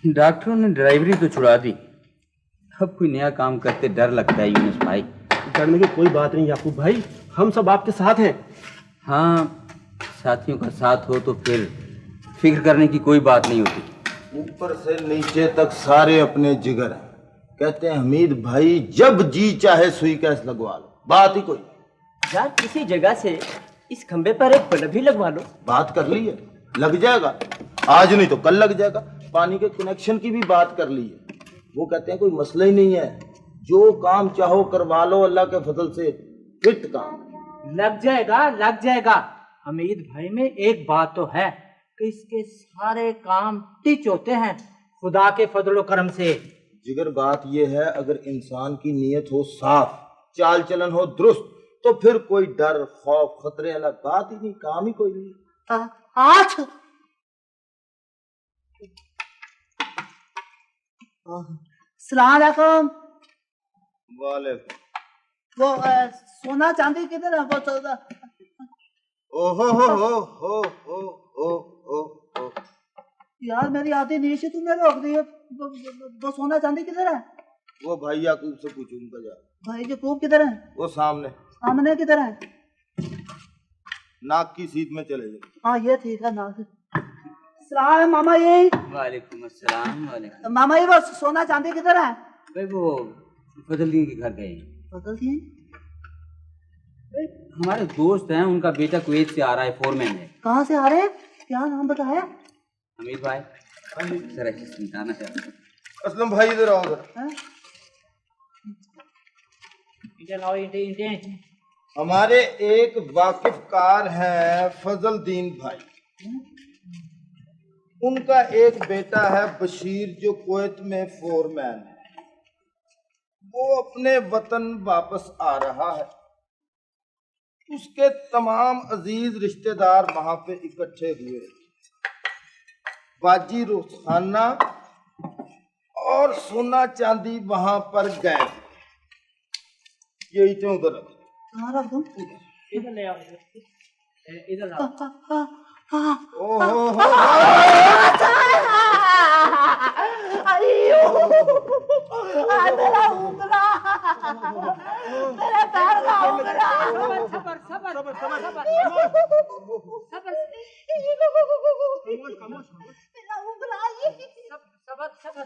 डॉक्टरों ने ड्राइवरी तो छुड़ा दी, अब कोई नया काम करते डर लगता है यूनुस भाई। डरने की कोई बात नहीं याकूब भाई, हम सब आपके साथ हैं। हाँ, साथियों का साथ हो तो फिर फिक्र करने की कोई बात नहीं होती। ऊपर से नीचे तक सारे अपने जिगर हैं। कहते हैं हमीद भाई जब जी चाहे सुई कैस लगवा लो, बात ही कोई। यार किसी जगह से इस खंबे पर एक बल्ब भी लगवा लो। बात कर ली है, लग जाएगा, आज नहीं तो कल लग जाएगा। पानी के कनेक्शन की भी बात कर ली है, वो कहते हैं कोई मसला ही नहीं है, जो काम चाहो करवा लो, अल्लाह के फजल से फिट काम। लग जाएगा लग जाएगा। हमीद भाई में एक बात तो है कि इसके सारे काम टिच होते हैं खुदा के फजलो करम से। जिगर बात ये है, अगर इंसान की नीयत हो साफ, चाल चलन हो दुरुस्त, तो फिर कोई डर खौफ खतरे वाला बात ही नहीं, काम ही कोई नहीं। आज सलाम अलैकुम। वालेकुम। वो सोना चांदी किधर है? वो ओहो हो यार मेरी आधी नींद से तुमने रोक दी है। वो सोना चांदी किधर है? वो भाई याकूब से पूछो, उनका जा। भाई याकूब किधर है? वो सामने सामने किधर है? नाक की सीध में चले जाओ। हाँ ये ठीक है ना। सलाम मामा ये। वालेकुम अस्सलाम। वालेकुम। मामा ये वो सोना चांदी किधर है? भाई वो फजलदीन के घर गए। फजलदीन? हमारे दोस्त हैं, उनका बेटा कुवैत से आ रहा है, फोरमैन है। कहाँ से आ रहे हैं? क्या नाम बताया? हमीद भाई जरा समझाना चाहिए। असलम भाई इधर आओ जरा। हमारे एक वाकिफकार हैं फजलदीन भाई, उनका एक बेटा है बशीर जो कुवैत में फोरमैन है। वो अपने वतन वापस आ रहा है, उसके तमाम अजीज रिश्तेदार वहां पे इकट्ठे हुए, बाजी रुखाना और सोना चांदी वहां पर गए। यही तो उधर कहाँ रख दूँ? इधर ले आओ, इधर लाओ। ओहो मेरा उंगला, मेरा पैर का उंगला। सबर सबर सबर सबर सबर मेरा उंगला सबर सबर।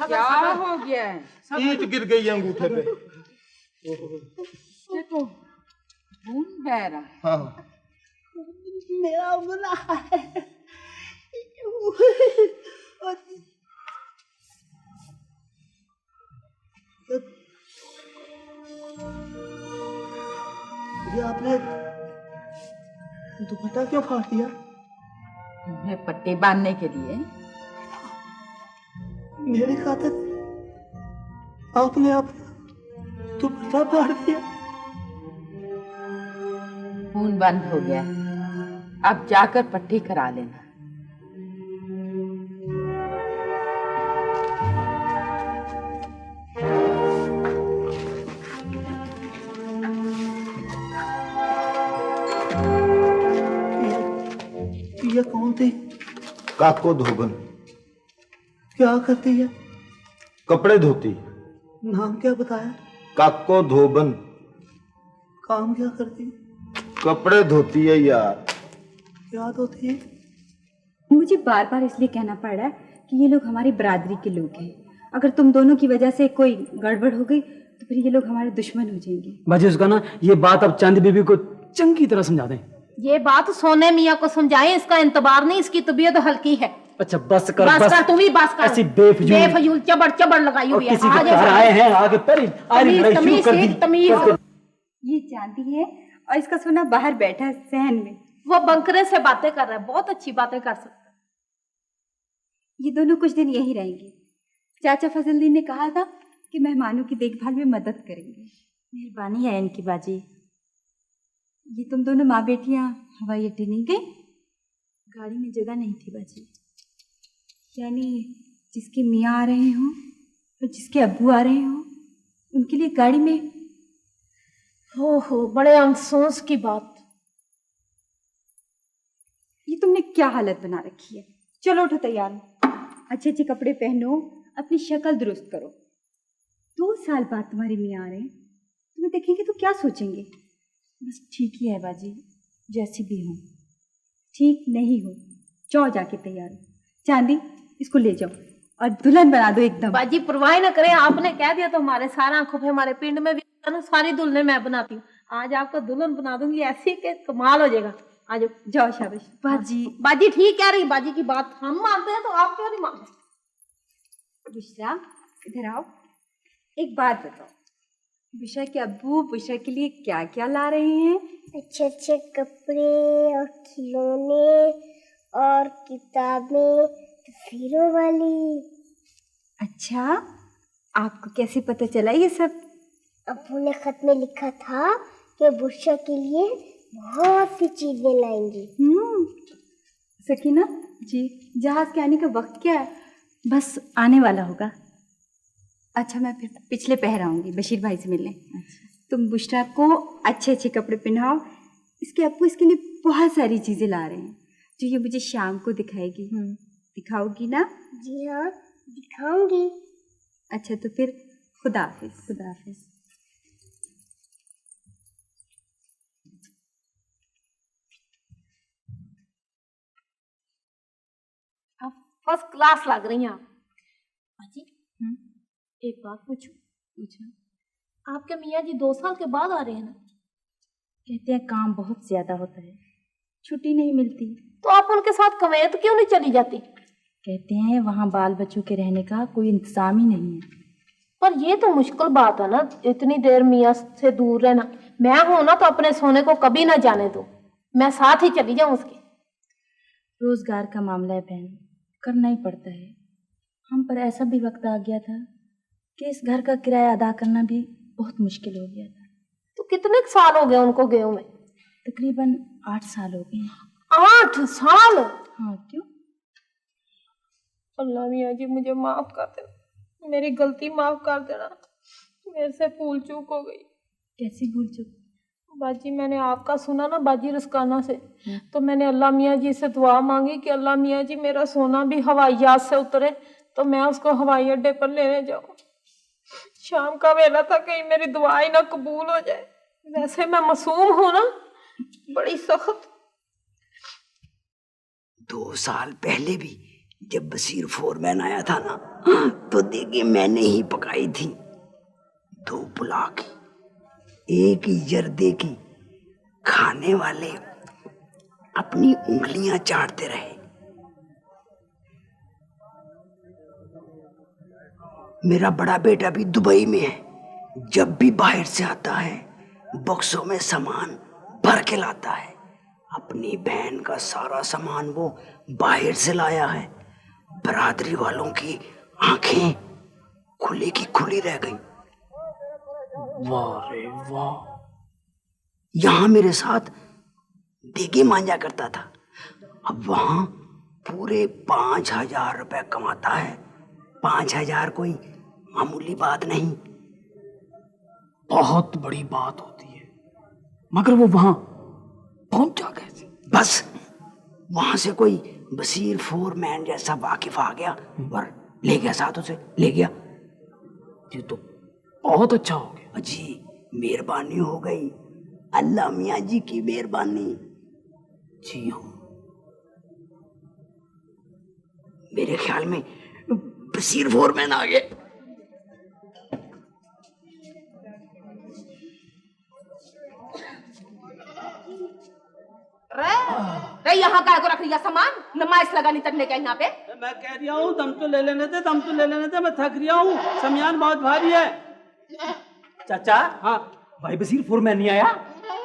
क्या हो गया है? ईंट गिर गई है अंगूठे पे। ये तो खून बह रहा है। हाँ मेरा उंगला है। ये आपने दुपट्टा क्यों फाड़ दिया? मैं पट्टी बांधने के लिए। मेरी खातिर आपने आप दुपट्टा फाड़ दिया? खून बंद हो गया, अब जाकर पट्टी करा लेना। ये कौन थी? काको धोबन। क्या करती है? कपड़े धोती। नाम क्या बताया? काको धोबन। काम क्या करती? कपड़े धोती है यार। क्या धोती है? मुझे बार बार इसलिए कहना पड़ रहा है कि ये लोग हमारी बरादरी के लोग हैं। अगर तुम दोनों की वजह से कोई गड़बड़ हो गई तो फिर ये लोग हमारे दुश्मन हो जाएंगे। बाजी उसका ना ये बात अब चांदी बीबी को चंगी तरह समझा दें। ये बात सोने मियाँ को समझाएं, इसका इंतबार नहीं, इसकी तबीयत हल्की है। अच्छा बस कर, बस कर, तुम ही बस कर। ऐसी बेफजूल चबड़ चबड़ लगाई हुई है। किसी के घर आए हैं आगे पर तमीज। ये चांदी है और इसका सोना बाहर बैठा है सहन में। वो बंकरे से बातें कर रहा है, बहुत अच्छी बातें कर सकता है। ये दोनों कुछ दिन यही रहेंगे। चाचा फजलदीन ने कहा था कि मेहमानों की देखभाल में मदद करेंगे। मेहरबानी है इनकी बाजी। ये तुम दोनों माँ बेटियां हवाई अड्डे नहीं गई? गाड़ी में जगह नहीं थी बाजी। यानी जिसके मियाँ आ रहे हों और जिसके अब्बू आ रहे हों उनके लिए गाड़ी में। हो बड़े अफसोस की बात। ये तुमने क्या हालत बना रखी है? चलो उठो, तैयार हो, अच्छे अच्छे कपड़े पहनो, अपनी शक्ल दुरुस्त करो। 2 साल बाद तुम्हारे मियाँ आ रहे हैं, तुम्हें देखेंगे तो क्या सोचेंगे? बस ठीक ही है बाजी, जैसी भी हूँ। ठीक नहीं हो, जाओ जाके तैयार हो। चांदी, इसको ले जाओ और दुल्हन बना दो एकदम। बाजी परवाह न करें, आपने कह दिया तो हमारे सारा आंखों पे, हमारे पिंड में भी ना सारी दुल्हने मैं बनाती हूँ। आज आपको दुल्हन बना दूंगी ऐसी कि कमाल हो जाएगा। आज जाओ, शाबाश। बाजी बाजी ठीक कह रही, बाजी की बात हम मानते हैं तो आप क्यों नहीं मानते? बुशरा, इधर आओ, एक बात बताओ, बुशरा के अब्बू बुशरा के लिए क्या क्या ला रहे हैं? अच्छे अच्छे कपड़े और खिलौने और किताबें तस्वीरों वाली। अच्छा, आपको कैसे पता चला ये सब? अब्बू ने खत में लिखा था कि बुशरा के लिए बहुत सी चीजें लाएंगी। सकीना जी, जहाज के आने का वक्त क्या है? बस आने वाला होगा। अच्छा, मैं फिर पिछले पहर आऊंगी बशीर भाई से मिलने। अच्छा। तुम बुशरा को अच्छे अच्छे कपड़े पहनाओ, इसके अब्बू इसके लिए बहुत सारी चीजें ला रहे हैं जो ये मुझे शाम को दिखाएगी। दिखाओगी ना? जी हाँ, दिखाऊंगी। अच्छा, तो फिर खुदा हाफिज। खुदा हाफिज। फर्स्ट क्लास लग रही हैं आप। बाजी, एक बात पूछूं? पूछो। आपके मियाँ जी 2 साल के बाद आ रहे हैं ना? कहते हैं काम बहुत ज्यादा होता है, छुट्टी नहीं मिलती। तो आप उनके साथ कुवैत क्यों नहीं चली जाती? कहते हैं वहाँ बाल बच्चों के रहने का कोई इंतजाम ही नहीं है। पर ये तो मुश्किल बात है ना, इतनी देर मियाँ से दूर रहना। मैं हूं ना तो अपने सोने को कभी ना जाने दो, मैं साथ ही चली जाऊं उसके। रोजगार का मामला है बहन, करना ही पड़ता है। हम पर ऐसा भी वक्त आ गया था कि इस घर का किराया अदा करना भी बहुत मुश्किल हो गया था। तो कितने साल हो गए उनको गए हुए? तकरीबन 8 साल हो गए। 8 साल? हाँ, क्यों? अल्लाह मियाँ जी मुझे माफ कर देना, मेरी गलती माफ कर देना, मेरे से भूल चूक हो गई। कैसी भूल चूक? बाजी, मैंने आपका सुना ना बाजी रस्काना से, तो मैंने अल्लाह मियाँ जी से दुआ मांगी कि अल्लाह मियाँ जी मेरा सोना भी हवाई जहाज से उतरे तो मैं उसको हवाई अड्डे पर लेने जाऊं। शाम का वेला था, कहीं मेरी दुआ ही ना कबूल हो जाए। वैसे मैं मासूम हूं ना, बड़ी सख्त। 2 साल पहले भी जब बशीर फोरमैन आया था ना, तो देगी मैंने ही पकाई थी। 2 पुलाव की, 1 जर्दे की। खाने वाले अपनी उंगलियां चाटते रहे। मेरा बड़ा बेटा भी दुबई में है, जब भी बाहर से आता है बक्सों में सामान भर के लाता है। अपनी बहन का सारा सामान वो बाहर से लाया है। बरादरी वालों की आंखें खुली की खुली रह गई। वाह रे वाह! यहां मेरे साथ देगी मांजा करता था, अब वहां पूरे 5,000 रुपए कमाता है। 5,000 कोई मामूली बात नहीं, बहुत बड़ी बात होती है। मगर वो वहां पहुंचा कैसे? बस वहां से कोई बशीर फोरमैन जैसा वाकिफ आ गया और ले गया, साथ उसे ले गया। ये तो बहुत अच्छा हो गया। जी, मेहरबानी हो गई, अल्लाह मियाँ जी की मेहरबानी। जी हाँ, मेरे ख्याल में बशीर फोरमैन आ गए। रे यहाँ का को रख लिया सामान, नमाज लगानी तकने का यहाँ पे। मैं कह रहा हूँ दम तो ले लेने दे, दम तो ले लेने दे, मैं थक रहा हूँ, सामान बहुत भारी है। चाचा, हाँ भाई बशीर फोरमैन नहीं आया?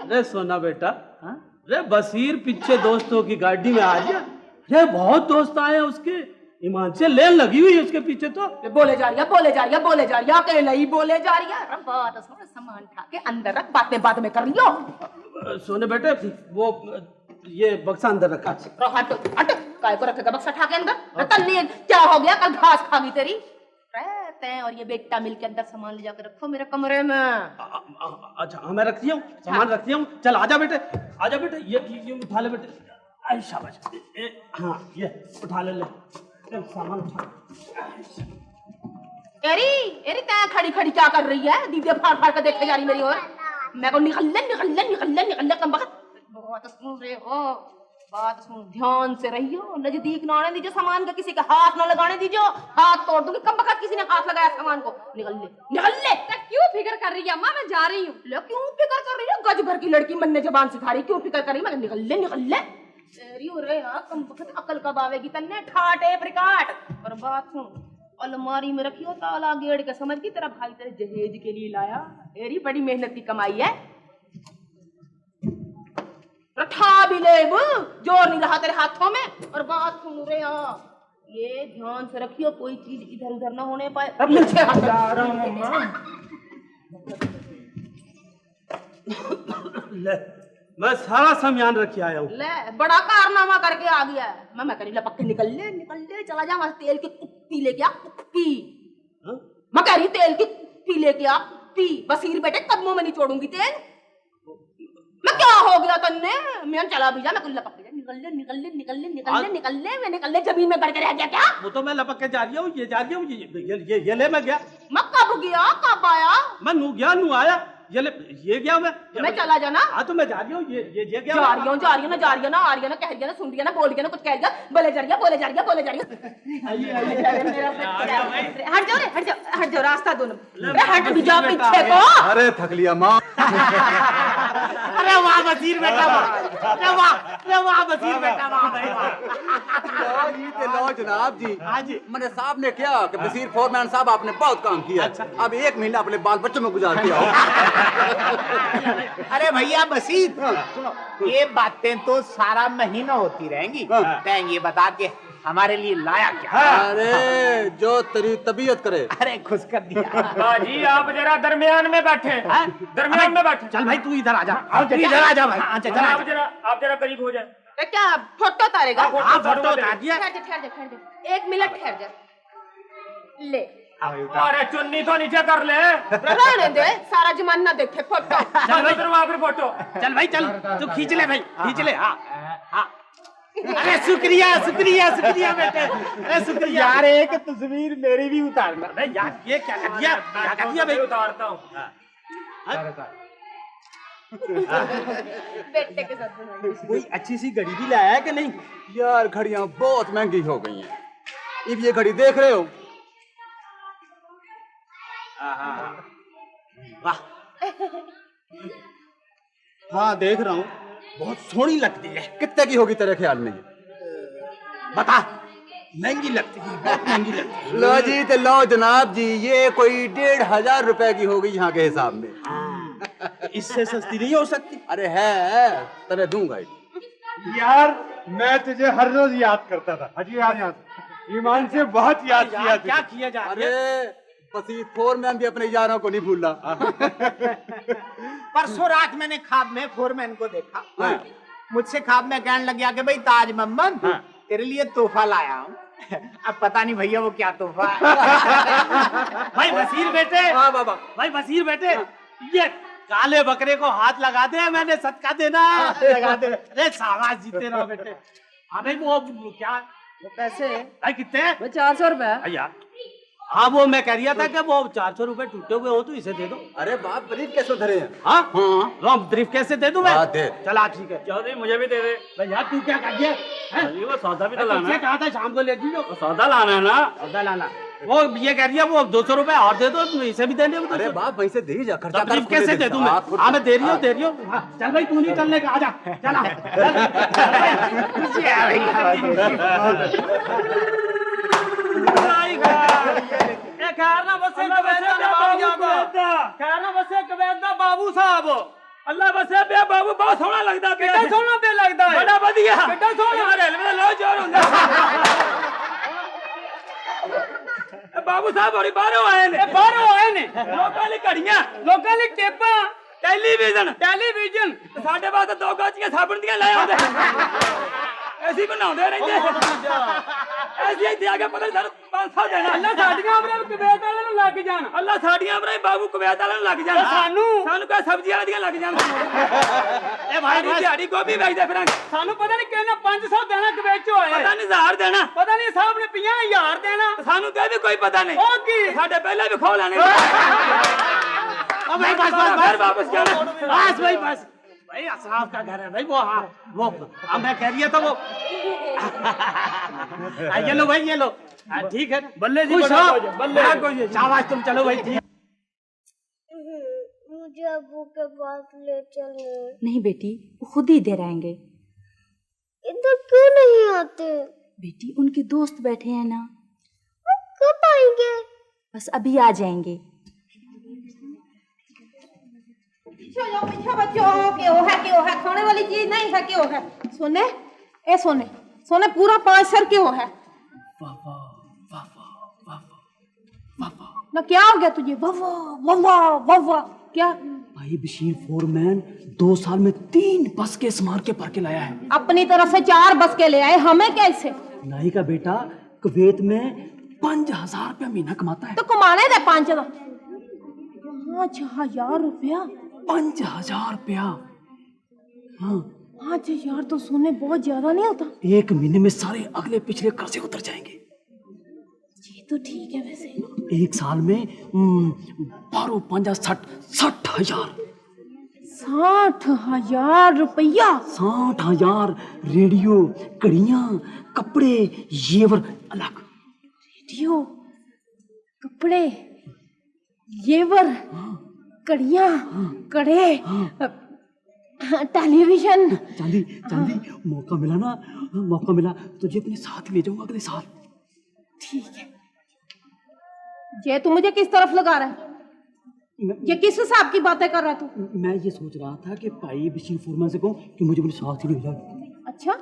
अरे सोना बेटा, अरे बशीर पीछे दोस्तों की गाड़ी में आ गया। अरे बहुत दोस्त आए हैं उसके, ईमान से लेन लगी हुई है उसके पीछे। तो बोले जा रही है, बोले जा रही है, बोले जा रही है, अकेले ही बोले जा रही है। बात सुन, सामान उठा के अंदर रख, बातें बाद में कर लियो। सोने बेटे, वो ये बक्सा अंदर रखा। हट हट, काय को रखेगा बक्सा उठा के अंदर? तन्नी क्या हो गया, कल घास खा गई तेरी? रहते हैं और ये बेटा मिलके अंदर सामान ले जाकर रखो मेरे कमरे में। अच्छा हाँ, मैं रखती हूँ सामान, रखती हूँ। चल आजा बेटे, आजा बेटे, ये उठा ले बेटे। आई शाबाश। हाँ ये उठा ले, चल सामान उठा। एरी एरी तै खड़ी खड़ी क्या कर रही है? दीदी फाड़ फाड़ कर देखे जा रही मेरी ओर। मैं को निकल ले कम बखत। बहुत सुन रहे हो, बात सुन, ध्यान से रहियो, नजदीक ना आने दीजिए सामान का, किसी का हाथ ना लगाने दीजिए, हाथ तोड़ दूंगी। कम बखत किसी ने हाथ लगाया सामान को। निकल ले। क्यों फिक्र कर रही है अम्मा? मैं जा रही हूँ। क्यों फिक्र कर रही है? गज भर की लड़की मन ने जबान सिखा रही, क्यों फिक्र कर रही है? मैं निकल ले। तेरी उरे यार कम बखत अकल कब आवेगी तन्ने? ठाटे प्रकाट। और बात सुन, अलमारी में रखी हो ताला गेड़ के, समझ की तेरा भाई तेरे जहेज के लिए लाया। तेरी बड़ी मेहनत की कमाई है। रठा भी ले, जोर नहीं रहा तेरे हाथों में। और बात सुन रे यार, ये ध्यान से रखियो, कोई चीज इधर उधर ना होने पाए। ले, मैं सारा सामान रखे आया हूँ। ले, बड़ा कारनामा करके आ गया है। मैं कह रही लपक के निकल ले, चला जा वहां तेल की कुप्पी लेके आ, कुप्पी। मैं कह रही तेल की कुप्पी लेके आ, कुप्पी। बसीर बेटे कदमों में नहीं छोड़ूंगी तेल। मैं क्या हो गया तन्ने? मैं चला भी जा, मैं लपक के निकल ले। मैं निकल ले, जमीन में गड़ के रह गया क्या? वो तो मैं लपक के जा रही हूँ, ये जा रही हूँ, ये ले मैं गया। मैं कब गया कब आया? मैं नू गया नू आया, ये गया मैं चला जाना। हाँ तो मैं जा रही हूँ, ये गया। जा रही हूँ ना, आ रही है ना, कह रही है ना, सुन रही है ना, बोल रही है ना, कुछ कह रही है, बोले जा रही है। हट जाओ रास्ता दोनों। हट भी जाओ पीछे को। अरे थक लिया माँ। अरे वाह वजीर बेटा, वाह वजीर बेटा, लो जनाब जी। हाँ जी। मैंने साहब ने क्या कि वजीर फोरमैन साहब आपने बहुत काम किया। अच्छा। अब 1 महीना अपने बाल बच्चों में गुजार दिया। अरे भैया बसीर सुनो, ये बातें तो सारा महीना होती रहेंगी। तैं ये बता के हमारे लिए लाया क्या? अरे जो तेरी तबीयत करे। अरे खुश कर दिया। बाजी आप जरा दरमियान में बैठे, दरमियान में बैठे। चल भाई तू इधर आ जा, इधर आ जा भाई। आप जरा करीब हो जाए। क्या फोटो उतारेगा? हाँ फोटो उतार दिया। ठहर जा 1 मिनट ठहर जा। ले अरे चुन्नी तो नीचे कर ले। रहने दे, सारा जमाना देखे फोटो। चल भाई करवा फिर फोटो। चल भाई चल, तू खींच ले भाई, खींच ले। हाँ। अरे शुक्रिया बेटे, अरे शुक्रिया। यार एक तस्वीर मेरी भी उतारना। अरे यार ये क्या कर दिया भाई? उतारता हूँ। बेटे के साथ बनाई। कोई अच्छी सी घड़ी भी लाया है कि नहीं? यार घड़ियां बहुत महंगी हो गई हैं। अब ये घड़ी देख रहे हो? वाह। हाँ देख रहा हूँ, बहुत सोहनी लगती है। कितने की होगी तेरे ख्याल में? बता। महंगी लगती है, बहुत महंगी लगती है। लो जी तो लो जनाब जी, ये कोई 1,500 रुपए की होगी यहाँ के हिसाब में। इससे सस्ती नहीं हो सकती? अरे है, तेरे दूंगा। यार मैं तुझे हर रोज याद करता था। हजी याद ईमान से बहुत याद किया। क्या किया जा रहा है? अरे वसीर फोरमैन भी अपने यारों को नहीं भूला। परसों रात मैंने ख्वाब में फोरमैन को देखा। मुझसे ख्वाब में कहने लग गया कि भाई ताज मोहम्मद तेरे लिए तोहफा लाया हूँ। अब पता नहीं भैया वो क्या तोहफा है। भाई वसीर बेटे। हाँ बाबा। भाई वसीर बेटे, ये काले बकरे को हाथ लगा दे, मैंने सदका देना। लगा दे। अरे शाबाश, जीते रहो बेटे। हाँ भाई वो क्या, वो पैसे भाई कितने? 400 रुपए यार। हाँ वो मैं कह रहा था कि वो 400 रुपए टूटे हुए हो तो इसे दे दो। अरे बाप, ब्रीफ कैसे धरे हैं? हाँ हाँ, ब्रीफ कैसे दे दूं मैं? दे। चला ठीक है। चौधरी मुझे भी दे दे। भैया तू क्या कर दिया? वो सौदा भी तो लाना है। कहा था शाम को ले दीजिए। सौदा लाना है ना? सौदा लाना। वो ये कह रही है वो 200 रुपए और दे दो, इसे भी देने। अरे बाप वैसे दे ही जा, खर्चा ब्रीफ कैसे दे दूं मैं? हाँ मैं दे रही हूँ। चल भाई तू नहीं चलने का, आजा चला। बाबू साहब अल्लाह बसे बे बाबू बहुत सोहना लगदा पे। कितना सोहना पे लगदा है, बड़ा बढ़िया। कितना सोहना रेलवे लो जोर हुंदा। बाबू साहब बड़ी बाहरों आए ने। लोकां ली घड़ियां, लोकां ली टेपां, टेलीविजन साडे वास्ते 2 गाचियां साबण दियां ले आंदे। ऐसी बनाउंदे रहिंदे। ऐसी इत्थे आ के पता नहीं 500 देना अल्लाह साडियां अमरे कबैत वाले ਨੂੰ ਲੱਗ ਜਾਣ ਅੱਲਾ ਸਾਡੀਆਂ ਅਮਰਾਂ ਬਾਬੂ ਕਵੈਤ ਵਾਲਿਆਂ ਨੂੰ ਲੱਗ ਜਾਣ ਸਾਨੂੰ ਕਹ ਸਬਜ਼ੀਆਂ ਵਾਲੀਆਂ ਲੱਗ ਜਾਣ ए भाई ਦਿਹਾੜੀ ਗੋਭੀ ਵੇਚਦੇ ਫਿਰਾਂਗੇ ਸਾਨੂੰ ਪਤਾ ਨਹੀਂ ਕਿਹਨੇ 500 ਦੇਣਾ ਕਬੈਤ ਚੋਂ ਆਏ ਪਤਾ ਨਹੀਂ 1000 ਦੇਣਾ ਪਤਾ ਨਹੀਂ ਸਾਹਿਬ ਨੇ 50000 ਦੇਣਾ ਸਾਨੂੰ ਕਹੇ ਵੀ ਕੋਈ ਪਤਾ ਨਹੀਂ ਉਹ ਕੀ ਸਾਡੇ ਪਹਿਲਾਂ ਵੀ ਖੋ ਲੈਣੇ ओ भाई बस वापस जाना बस भाई बस भाई अशराफ का घर है भाई वो हाँ वो अब मैं कह रही है तो वो ये लो भाई ये लो ठीक है बल्ले जी खुश हो बल्ले शाबाश तुम चलो भाई ठीक मुझे अबू के पास ले चलो। नहीं बेटी, वो खुद ही इधर आएंगे। इधर क्यों नहीं आते? बेटी उनके दोस्त बैठे हैं ना। कब आएंगे? बस अभी आ जाएंगे। पीछे बच्चों क्यों है खाने वाली चीज नहीं है क्यों है सोने ए सोने सोने पूरा 5 सर क्यों है ना क्या हो गया तुझे वाह वाह वाह वाह क्या भाई बशीर फोरमैन 2 साल में 3 बस के मार के भर के लाया है। अपनी तरफ से 4 बस के ले आए हमें कैसे नाई का बेटा कुवैत में 5000 रुपया महीना कमाता है। तो कमाने दे 5000 रुपया 5000 रुपया। हाँ 5000 तो सोने बहुत ज्यादा नहीं होता। 1 महीने में सारे अगले पिछले कर्जे उतर जाएंगे। ये तो ठीक है वैसे 1 साल में 12 5 60,000 60,000 रुपया 60,000 रेडियो कड़ियां कपड़े जेवर अलग। रेडियो कपड़े जेवर कड़ियां कड़े टेलीविजन चांदी चांदी मौका मिला तुझे अपने साथ ले जाऊंगा अगले साल। ठीक है ये तू मुझे किस तरफ लगा रहा है ये किस हिसाब की बातें कर रहा है तू? मैं ये सोच रहा था कि भाई बशीर फोरमैन से कहूं कि मुझे अपने साथ ही ले जाए। अच्छा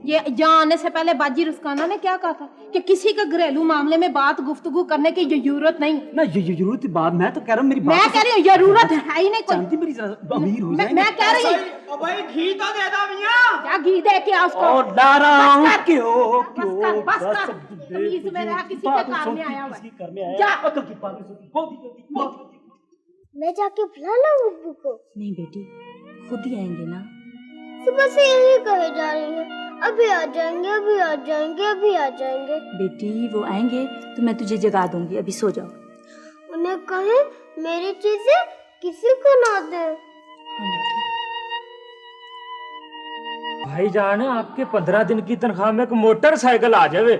ये यहाँ आने से पहले बाजी रुस्काना ने क्या कहा था कि किसी का घरेलू मामले में बात गुफ्तगू करने की जरूरत नहीं ना ये जरूरत की बात मैं तो कह रहा हूँ मेरी बात मैं कह रही हूँ जरूरत है ही नहीं कोई चांदी मेरी अमीर हो जाएंगे। मैं कह रही हूँ भाई घी तो दे दो मियां क्या घी दे के उसको और डरा हूँ क्यों बस कर तमीज में रहा किसी के काम में आया हुआ जा अकल की बात मैं जाके बुला लाऊं अब्बू को? नहीं बेटी खुद ही आएंगे ना। सुबह से यही कहे जा रही है अभी आ जाएंगे अभी आ जाएंगे अभी आ जाएंगे। बेटी वो आएंगे तो मैं तुझे जगा दूंगी, अभी सो जाओ। उन्हें कहे मेरी चीजें किसी को ना दे। भाईजान आपके 15 दिन की तनख्वाह में एक मोटरसाइकिल आ जावे।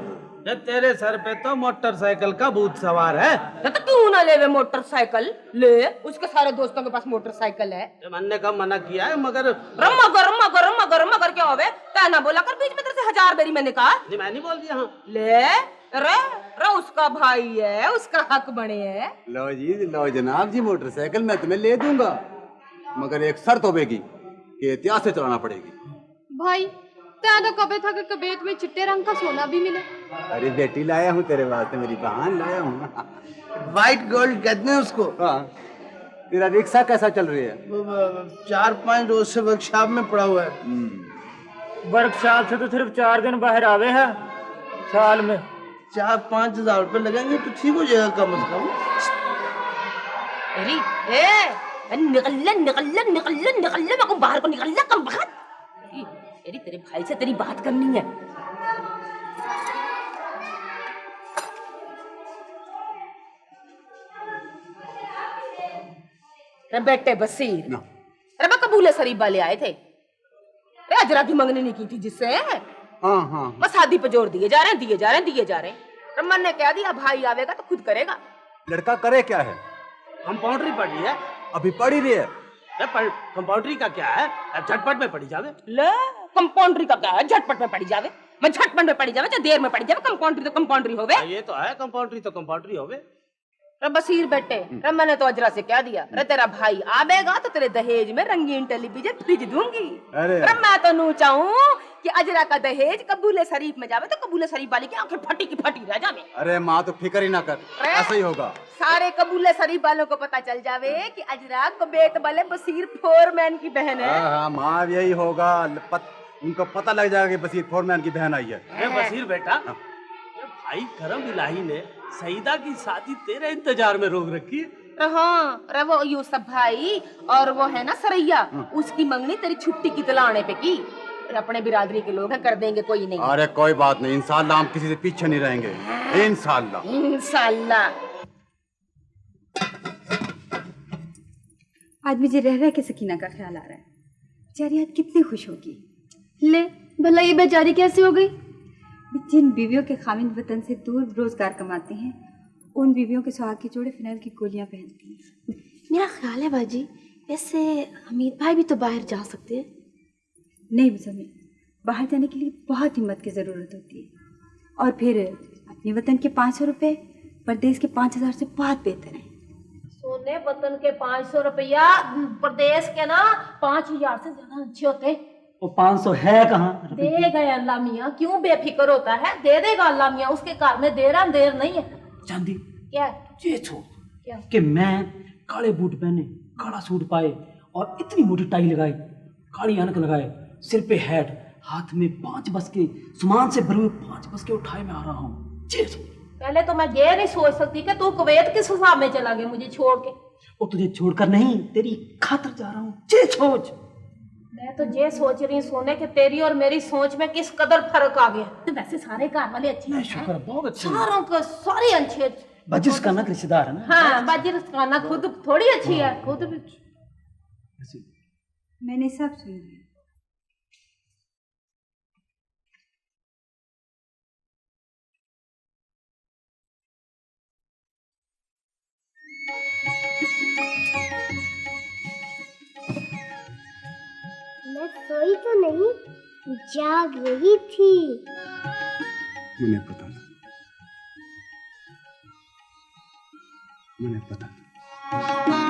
तेरे सर पे तो मोटरसाइकिल का भूत सवार है तो क्यों ना ले वे मोटरसाइकिल ले उसके सारे दोस्तों के पास मोटरसाइकिल है। मैंने कब मना किया है मगर रम्मा कर क्या होवे ता ना बोला कर बीच में तेरे से 1000 बेरी मैंने कहा नहीं मैं नहीं बोल दिया। हाँ ले रे उसका भाई है उसका हक बने है। लो जनाब जी मोटरसाइकिल मैं तुम्हें ले दूंगा मगर एक शर्त होगी कि एहतियात से चलाना पड़ेगी। भाई तो कबे था कि कबेत में चिट्टे रंग का सोना भी मिले। अरे बेटी लाया हूँ तेरे वास्ते मेरी बहन लाया हूँ। व्हाइट गोल्ड कहते हैं उसको। हाँ तेरा रिक्शा कैसा चल रही है? 4-5 रोज से वर्कशॉप में पड़ा हुआ है। वर्कशॉप से तो सिर्फ 4 दिन बाहर आवे है साल में 4-5 हज़ार रुपए लगेंगे तो ठीक हो जाएगा कम से कम। निकल ले मैं को बाहर को निकल ले कम बाहर। तेरे भाई से तेरी बात करनी है। बेटे बसीर अरे मैं कबूले शरीफ वाले आए थे अरे अजरा की मंगनी नहीं की थी जिससे हाँ बस शादी पे जोर दिए जा रहे हैं। रमन ने कह दिया भाई आवेगा तो खुद करेगा। लड़का करे क्या है? कंपाउंड्री पढ़ रही है अभी पढ़ी रही है। कंपाउंड्री का क्या है झटपट में पढ़ी जावे। ले कंपाउंड्री का क्या है झटपट में पढ़ी जावे। मैं झटपट में पढ़ी जावे चाहे देर में पढ़ी जावे कंपाउंड्री तो कंपाउंड्री होवे। ये तो है कंपाउंड्री तो कंपाउंड्री होवे। बसीर बेटे मैंने तो अजरा से क्या दिया अरे तेरा भाई आवेगा तो तेरे दहेज में रंगीन टेलीविजन फ्रिज दूंगी। अरे मैं तो नू चाहूँ कि अजरा का दहेज कबूले शरीफ में जावे तो कबूले शरीफ वाली की आंखें फटी की फटी रह जावे। अरे माँ तो फिक्र ही ना कर ऐसा ही होगा। सारे कबूले शरीफ वालों को पता चल जावे कि अजरा कबेत वाले बसीर फोरमैन की बहन है। हाँ माँ यही होगा उनको पता लग जाएगा कि बसीर फोरमैन की बहन आई है। बसीर बेटा भाई करम इलाही ने सईदा की शादी तेरे इंतजार में रोक रखी है। हाँ अरे वो यूसुफ भाई और वो है ना सरैया, उसकी मंगनी तेरी छुट्टी की तलाने पे की। अपने बिरादरी के लोग हैं, कर देंगे, कोई नहीं। अरे कोई बात नहीं, इंशाल्लाह हम किसी से पीछे नहीं रहेंगे, इंशाल्लाह इंशाल्लाह। आज मुझे रह रह के सकीना का ख्याल आ रहा है। बेचारी आज कितनी खुश होगी। ले भला ये बेचारी कैसे हो गई? जिन बीवियों के खामिद वतन से दूर रोजगार कमाते हैं, उन बीवियों के सुहाग की जोड़े फिनाइल की गोलियां पहनती हैं। मेरा ख्याल है बाजी, वैसे हमीद भाई भी तो बाहर जा सकते हैं। नहीं मुज़म्मिल, बाहर जाने के लिए बहुत हिम्मत की ज़रूरत होती है, और फिर अपने वतन के 500 रुपये परदेश के 5000 से बहुत बेहतर है। सोने वतन के 500 रुपया, प्रदेश के ना 5000 से ज्यादा अच्छे होते। वो 500 है कहाँ? दे गए अल्लाह मियाँ, क्यों बेफिक्र होता है? दे देगा अल्लाह मियाँ, उसके घर में देर नहीं है। चांदी क्या ये छोड़ क्या? कि मैं काले बूट पहने, काला सूट पाए और इतनी मोटी टाई लगाई, काली ऐनक लगाए, सिर पे हैट, हाथ में 5 बस्के, सामान से भरे हुए 5 बस्के उठाए मैं आ रहा हूँ। पहले तो मैं ये नहीं सोच सकती कि तू कुवैत किस हिसाब में चला गया मुझे छोड़ के। वो तुझे छोड़कर नहीं, तेरी खातिर जा रहा हूँ। जे सोच। मैं तो ये सोच रही सोने कि तेरी और मेरी सोच में किस कदर फर्क आ गया। वैसे सारे घर वाले अच्छे हैं, शुक्र, बहुत अच्छे। सारों को सारे अच्छे। बजिस का ना रिश्तेदार है ना। हाँ, बाजी खाना खुद थोड़ी अच्छी है, खुद भी। मैंने सब सुन लिया। मैं सोई तो नहीं, जाग रही थी। मुझे पता, मुझे पता।